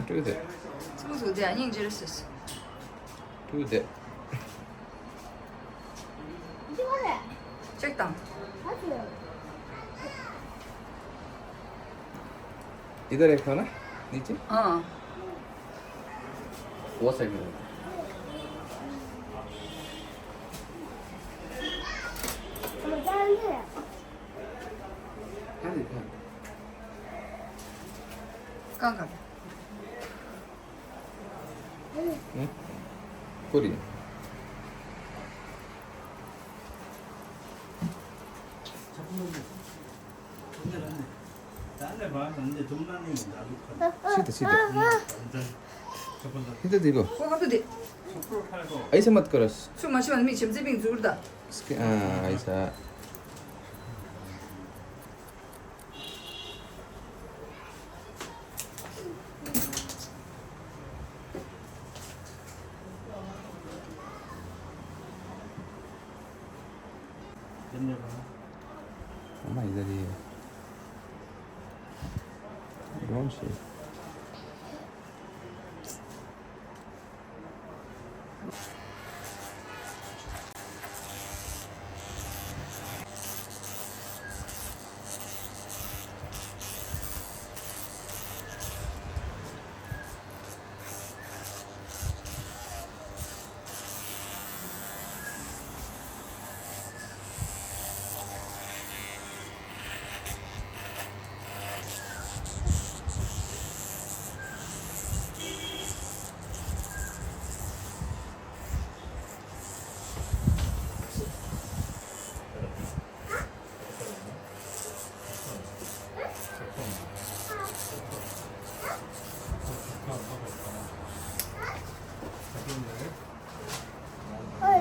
to the. 친구도 내 아니 인지했었어. To the. 이거래. 책당. 맞아요. इधर एक था ना नीचे 어. वो साइड में 뭐 잘해. हाँ देखा 깡깡. कोरियन सीधा सीधा इधर देखो 꼭 가도 돼. ऐसे मत करो 술 마시면 미 점제빙 죽을다. इसके हाँ ऐसा मम्मा इधर ही है डोंट से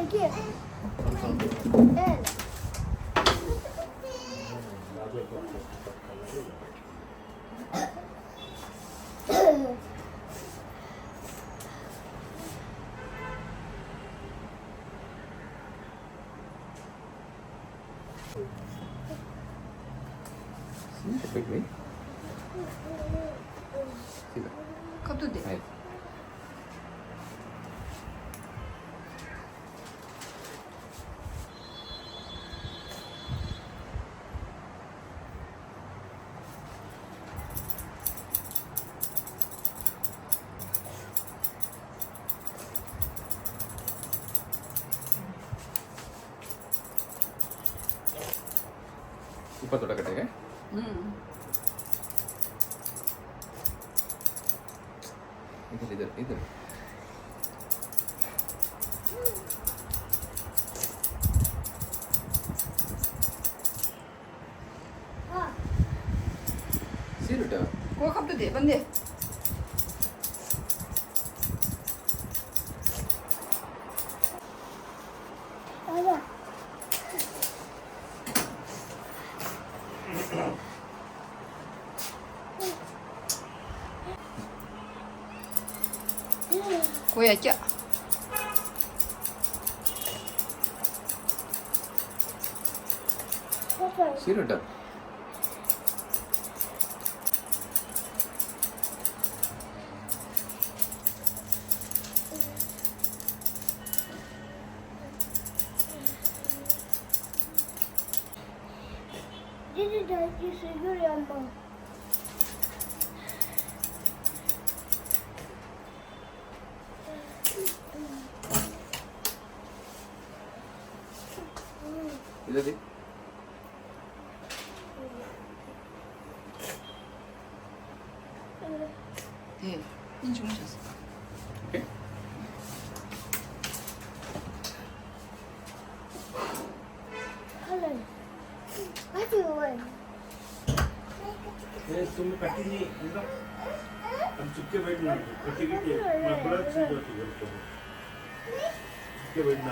여기. 네. देख भाई सीधा 가도 돼. हाँ ऊपर थोड़ा कटेगा इधर इधर इधर सीधा 꼭 가도 돼. 반대. 맞아. 고야죠. 맞아. सीधा 니들 다 있어, 요리 엄마. इधर देख 네. 인 주무셨어. ओके 할래. 아주 왜? तुम कटी नहीं एकदम अब चुपके बैठना कटी कटी मैं बड़ा चीज होती है चुपके बैठना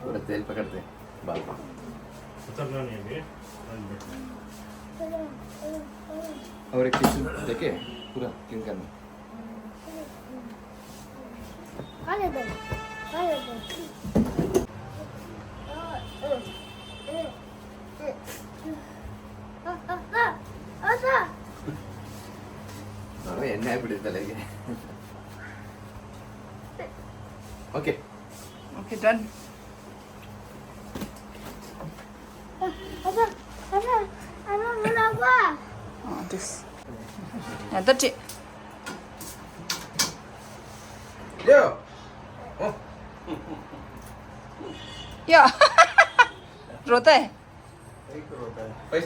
पूरा तेल पकड़ते बाल को खतरनाक नहीं है और एक टिश्यू देखे पूरा क्लीन करना 가야 돼. 가야 돼. 아사. നാളെ എന്നെ പിടിത്തലേക്ക് ഓക്കെ 오케이 done. 아사. 아사. 아사 뭐라고? 됐어. 야 됐지? യോ 야. 로테. പൈസ